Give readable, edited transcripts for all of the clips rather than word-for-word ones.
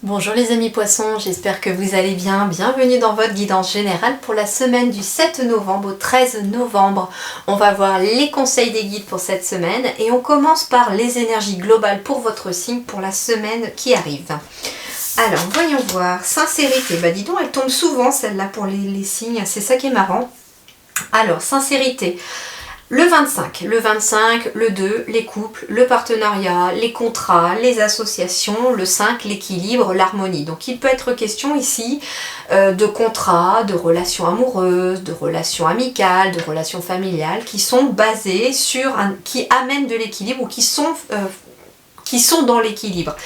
Bonjour les amis poissons, j'espère que vous allez bien. Bienvenue dans votre guidance générale pour la semaine du 7 novembre au 13 novembre. On va voir les conseils des guides pour cette semaine et on commence par les énergies globales pour votre signe pour la semaine qui arrive. Alors, voyons voir. Sincérité, bah dis donc, elle tombe souvent celle-là pour les signes, c'est ça qui est marrant. Alors, sincérité. Le 25, le 2, les couples, le partenariat, les contrats, les associations, le 5, l'équilibre, l'harmonie. Donc il peut être question ici de contrats, de relations amoureuses, de relations amicales, de relations familiales qui sont basées sur, qui amènent de l'équilibre ou qui sont dans l'équilibre.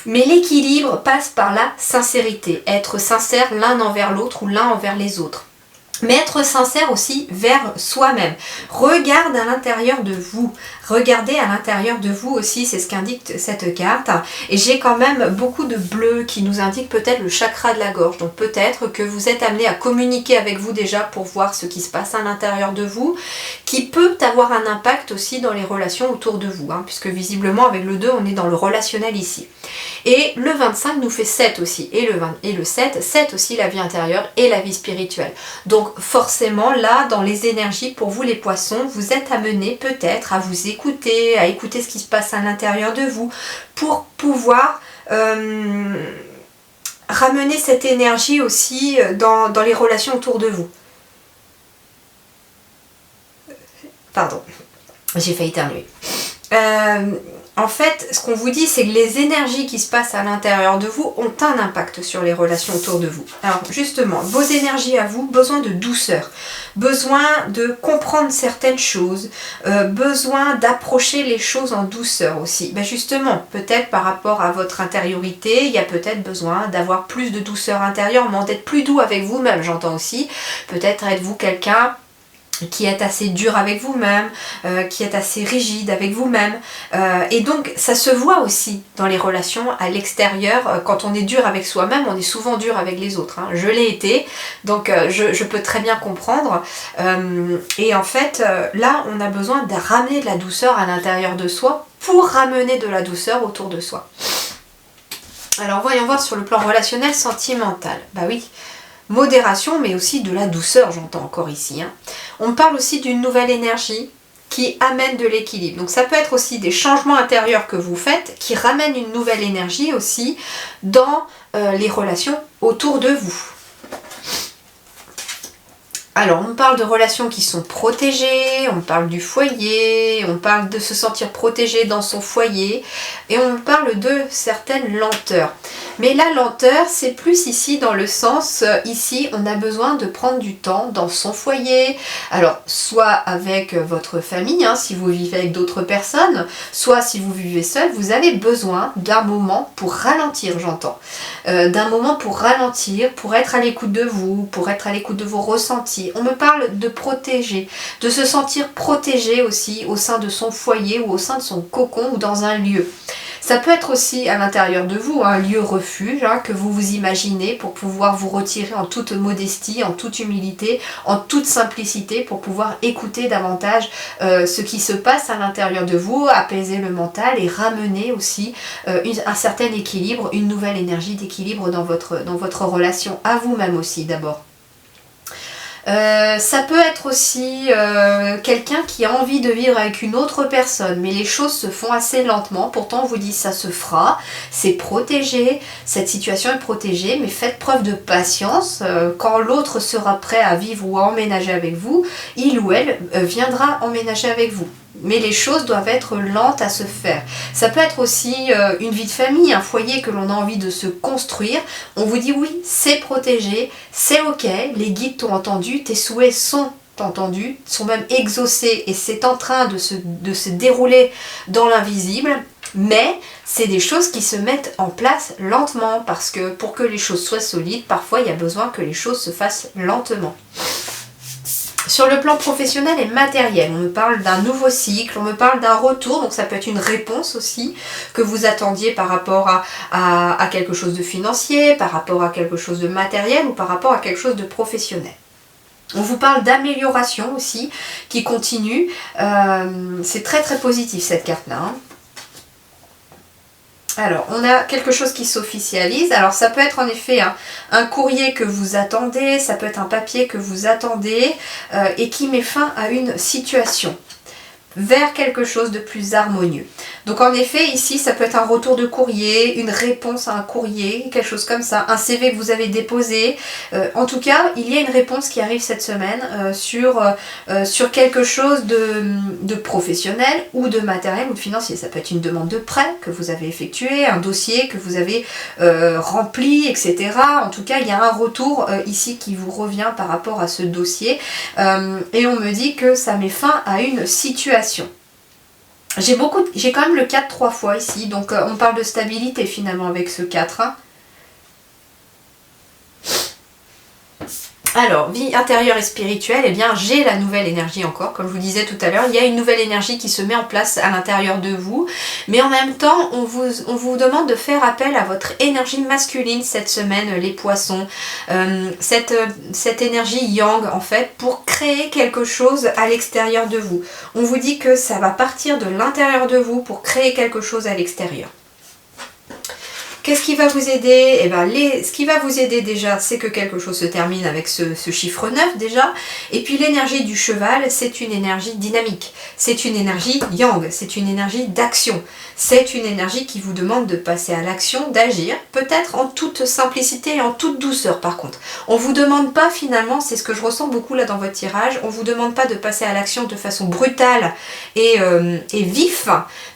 Mais l'équilibre passe par la sincérité, être sincère l'un envers l'autre ou l'un envers les autres. Mais être sincère aussi vers soi-même. Regarde à l'intérieur de vous. Regardez à l'intérieur de vous aussi, c'est ce qu'indique cette carte. Et j'ai quand même beaucoup de bleu qui nous indique peut-être le chakra de la gorge. Donc peut-être que vous êtes amené à communiquer avec vous déjà pour voir ce qui se passe à l'intérieur de vous, qui peut avoir un impact aussi dans les relations autour de vous. Puisque visiblement avec le 2, on est dans le relationnel ici. Et le 25 nous fait 7 aussi. Et le 7 aussi la vie intérieure et la vie spirituelle. Donc forcément là dans les énergies pour vous les poissons, vous êtes amenés peut-être à vous écouter, à écouter ce qui se passe à l'intérieur de vous pour pouvoir ramener cette énergie aussi dans les relations autour de vous. Pardon, j'ai failli éternuer. En fait, ce qu'on vous dit, c'est que les énergies qui se passent à l'intérieur de vous ont un impact sur les relations autour de vous. Alors justement, vos énergies à vous, besoin de douceur, besoin de comprendre certaines choses, besoin d'approcher les choses en douceur aussi. Ben justement, peut-être par rapport à votre intériorité, il y a peut-être besoin d'avoir plus de douceur intérieurement, d'être plus doux avec vous-même, j'entends aussi. Peut-être êtes-vous quelqu'un qui est assez dur avec vous-même, qui est assez rigide avec vous-même. Et donc ça se voit aussi dans les relations à l'extérieur. Quand on est dur avec soi-même, on est souvent dur avec les autres. Je l'ai été, donc je peux très bien comprendre. Et en fait, là, on a besoin de ramener de la douceur à l'intérieur de soi pour ramener de la douceur autour de soi. Alors voyons voir sur le plan relationnel sentimental. Bah oui, modération, mais aussi de la douceur, j'entends encore ici. On parle aussi d'une nouvelle énergie qui amène de l'équilibre. Donc ça peut être aussi des changements intérieurs que vous faites qui ramènent une nouvelle énergie aussi dans les relations autour de vous. Alors, on parle de relations qui sont protégées, on parle du foyer, on parle de se sentir protégé dans son foyer et on parle de certaines lenteurs. Mais la lenteur, c'est plus ici dans le sens, ici, on a besoin de prendre du temps dans son foyer. Alors, soit avec votre famille, si vous vivez avec d'autres personnes, soit si vous vivez seul, vous avez besoin d'un moment pour ralentir, j'entends. D'un moment pour ralentir, pour être à l'écoute de vous, pour être à l'écoute de vos ressentis. On me parle de protéger, de se sentir protégé aussi au sein de son foyer ou au sein de son cocon ou dans un lieu. Ça peut être aussi à l'intérieur de vous, un lieu refuge que vous vous imaginez pour pouvoir vous retirer en toute modestie, en toute humilité, en toute simplicité pour pouvoir écouter davantage ce qui se passe à l'intérieur de vous, apaiser le mental et ramener aussi un certain équilibre, une nouvelle énergie d'équilibre dans votre relation à vous-même aussi d'abord. Ça peut être aussi quelqu'un qui a envie de vivre avec une autre personne, mais les choses se font assez lentement. Pourtant on vous dit ça se fera, c'est protégé, cette situation est protégée, mais faites preuve de patience. Quand l'autre sera prêt à vivre ou à emménager avec vous, il ou elle viendra emménager avec vous. Mais les choses doivent être lentes à se faire. Ça peut être aussi une vie de famille, un foyer que l'on a envie de se construire. On vous dit oui, c'est protégé, c'est ok, les guides t'ont entendu, tes souhaits sont entendus, sont même exaucés et c'est en train de se dérouler dans l'invisible. Mais c'est des choses qui se mettent en place lentement parce que pour que les choses soient solides, parfois il y a besoin que les choses se fassent lentement. Sur le plan professionnel et matériel, on me parle d'un nouveau cycle, on me parle d'un retour, donc ça peut être une réponse aussi que vous attendiez par rapport à quelque chose de financier, par rapport à quelque chose de matériel ou par rapport à quelque chose de professionnel. On vous parle d'amélioration aussi qui continue, c'est très très positif cette carte-là. Alors, on a quelque chose qui s'officialise. Alors, ça peut être en effet un courrier que vous attendez, ça peut être un papier que vous attendez et qui met fin à une situation vers quelque chose de plus harmonieux. Donc en effet, ici, ça peut être un retour de courrier, une réponse à un courrier, quelque chose comme ça, un CV que vous avez déposé. En tout cas, il y a une réponse qui arrive cette semaine sur quelque chose de professionnel ou de matériel ou de financier. Ça peut être une demande de prêt que vous avez effectué, un dossier que vous avez rempli, etc. En tout cas, il y a un retour ici qui vous revient par rapport à ce dossier. Et on me dit que ça met fin à une situation. J'ai quand même le 4 3 fois ici, donc on parle de stabilité finalement avec ce 4. Hein. Alors, vie intérieure et spirituelle, eh bien j'ai la nouvelle énergie encore, comme je vous disais tout à l'heure, il y a une nouvelle énergie qui se met en place à l'intérieur de vous, mais en même temps, on vous demande de faire appel à votre énergie masculine cette semaine, les poissons, cette énergie yang en fait, pour créer quelque chose à l'extérieur de vous. On vous dit que ça va partir de l'intérieur de vous pour créer quelque chose à l'extérieur. Qu'est-ce qui va vous aider? Eh ben, ce qui va vous aider déjà, c'est que quelque chose se termine avec ce chiffre 9 déjà. Et puis l'énergie du cheval, c'est une énergie dynamique. C'est une énergie yang, c'est une énergie d'action. C'est une énergie qui vous demande de passer à l'action, d'agir, peut-être en toute simplicité et en toute douceur par contre. On ne vous demande pas finalement, c'est ce que je ressens beaucoup là dans votre tirage, on ne vous demande pas de passer à l'action de façon brutale et vif,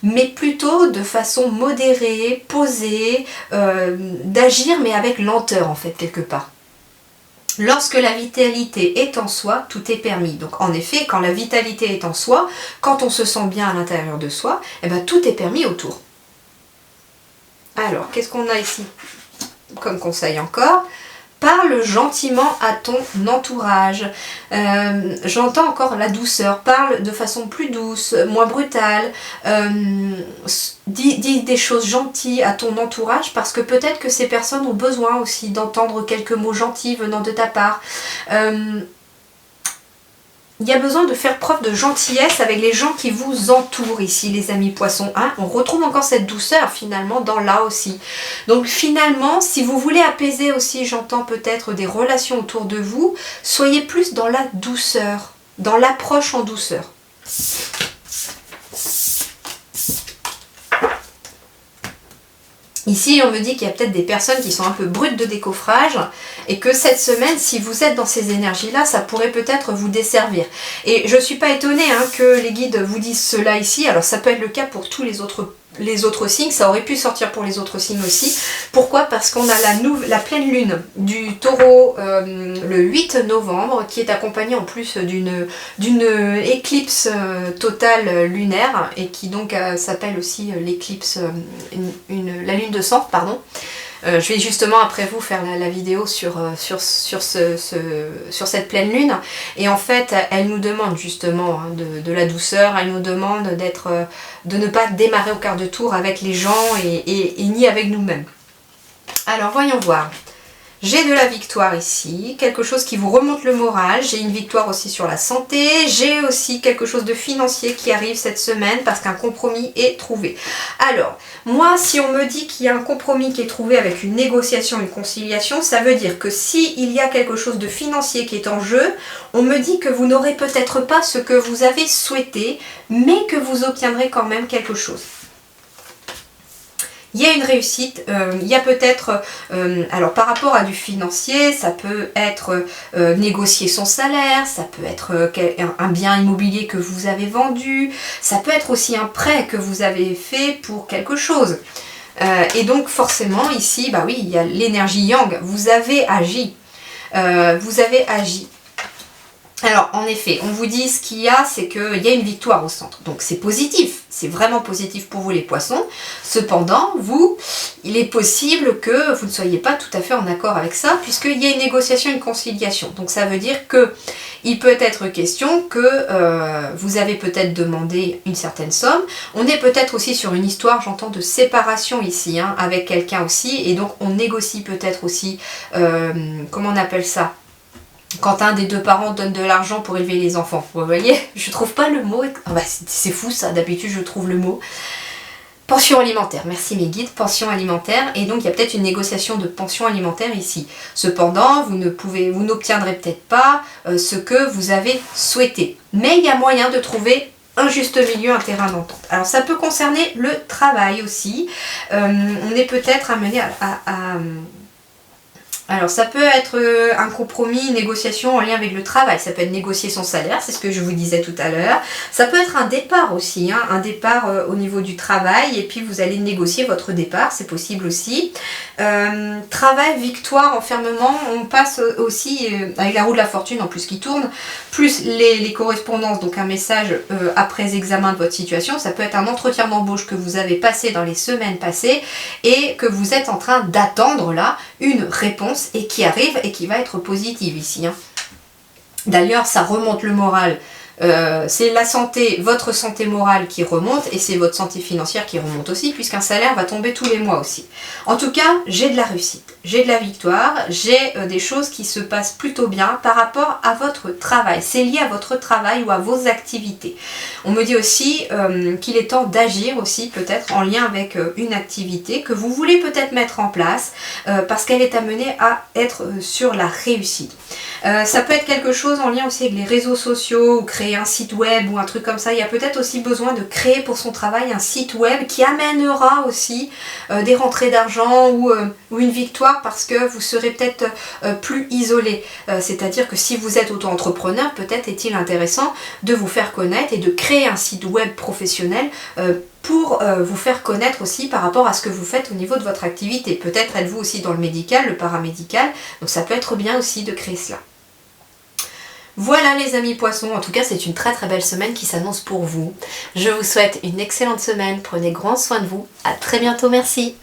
mais plutôt de façon modérée, posée, d'agir mais avec lenteur en fait quelque part. Lorsque la vitalité est en soi, tout est permis. Donc en effet, quand la vitalité est en soi, quand on se sent bien à l'intérieur de soi, eh ben, tout est permis autour. Alors, qu'est-ce qu'on a ici comme conseil encore? Parle gentiment à ton entourage. J'entends encore la douceur. Parle de façon plus douce, moins brutale. Dis des choses gentilles à ton entourage parce que peut-être que ces personnes ont besoin aussi d'entendre quelques mots gentils venant de ta part. Il y a besoin de faire preuve de gentillesse avec les gens qui vous entourent ici, les amis poissons. Hein, on retrouve encore cette douceur finalement dans là aussi. Donc finalement, si vous voulez apaiser aussi, j'entends peut-être des relations autour de vous, soyez plus dans la douceur, dans l'approche en douceur. Ici, on me dit qu'il y a peut-être des personnes qui sont un peu brutes de décoffrage et que cette semaine, si vous êtes dans ces énergies-là, ça pourrait peut-être vous desservir. Et je ne suis pas étonnée que les guides vous disent cela ici. Alors ça peut être le cas pour tous les autres signes, ça aurait pu sortir pour les autres signes aussi. Pourquoi? Parce qu'on a la pleine lune du taureau le 8 novembre qui est accompagnée en plus d'une éclipse totale lunaire et qui donc s'appelle aussi l'éclipse, la lune de sang, pardon. Je vais justement après vous faire la vidéo sur cette pleine lune et en fait elle nous demande justement de la douceur, elle nous demande de ne pas démarrer au quart de tour avec les gens et ni avec nous-mêmes. Alors voyons voir. J'ai de la victoire ici, quelque chose qui vous remonte le moral, j'ai une victoire aussi sur la santé, j'ai aussi quelque chose de financier qui arrive cette semaine parce qu'un compromis est trouvé. Alors, moi si on me dit qu'il y a un compromis qui est trouvé avec une négociation, une conciliation, ça veut dire que s'il y a quelque chose de financier qui est en jeu, on me dit que vous n'aurez peut-être pas ce que vous avez souhaité, mais que vous obtiendrez quand même quelque chose. Il y a une réussite, il y a peut-être, alors par rapport à du financier, ça peut être négocier son salaire, ça peut être un bien immobilier que vous avez vendu, ça peut être aussi un prêt que vous avez fait pour quelque chose. Et donc forcément ici, bah oui, il y a l'énergie yang, vous avez agi. Alors, en effet, on vous dit ce qu'il y a, c'est qu'il y a une victoire au centre. Donc, c'est positif. C'est vraiment positif pour vous, les poissons. Cependant, il est possible que vous ne soyez pas tout à fait en accord avec ça, puisqu'il y a une négociation, une conciliation. Donc, ça veut dire que il peut être question que vous avez peut-être demandé une certaine somme. On est peut-être aussi sur une histoire, j'entends, de séparation ici, avec quelqu'un aussi. Et donc, on négocie peut-être aussi, comment on appelle ça ? Quand un des deux parents donne de l'argent pour élever les enfants. Vous voyez, je trouve pas le mot. Ah bah, c'est fou ça, d'habitude je trouve le mot. Pension alimentaire, merci mes guides, pension alimentaire, et donc il y a peut-être une négociation de pension alimentaire ici. Cependant, vous n'obtiendrez peut-être pas ce que vous avez souhaité. Mais il y a moyen de trouver un juste milieu, un terrain d'entente. Alors ça peut concerner le travail aussi. On est peut-être amené alors ça peut être un compromis, une négociation en lien avec le travail, ça peut être négocier son salaire, c'est ce que je vous disais tout à l'heure. Ça peut être un départ aussi, hein, un départ au niveau du travail et puis vous allez négocier votre départ, c'est possible aussi. Travail, victoire, enfermement, on passe aussi avec la roue de la fortune en plus qui tourne, plus les correspondances, donc un message après examen de votre situation, ça peut être un entretien d'embauche que vous avez passé dans les semaines passées et que vous êtes en train d'attendre là une réponse et qui arrive et qui va être positive ici. Hein. D'ailleurs, ça remonte le moral. C'est la santé, votre santé morale qui remonte et c'est votre santé financière qui remonte aussi puisqu'un salaire va tomber tous les mois aussi. En tout cas, j'ai de la réussite, j'ai de la victoire, j'ai des choses qui se passent plutôt bien par rapport à votre travail. C'est lié à votre travail ou à vos activités. On me dit aussi qu'il est temps d'agir aussi peut-être en lien avec une activité que vous voulez peut-être mettre en place parce qu'elle est amenée à être sur la réussite. Ça peut être quelque chose en lien aussi avec les réseaux sociaux ou créer un site web ou un truc comme ça. Il y a peut-être aussi besoin de créer pour son travail un site web qui amènera aussi des rentrées d'argent ou une victoire parce que vous serez peut-être plus isolé. C'est-à-dire que si vous êtes auto-entrepreneur, peut-être est-il intéressant de vous faire connaître et de créer un site web professionnel pour vous faire connaître aussi par rapport à ce que vous faites au niveau de votre activité. Peut-être êtes-vous aussi dans le médical, le paramédical, donc ça peut être bien aussi de créer cela. Voilà les amis poissons, en tout cas c'est une très très belle semaine qui s'annonce pour vous. Je vous souhaite une excellente semaine, prenez grand soin de vous, à très bientôt, merci.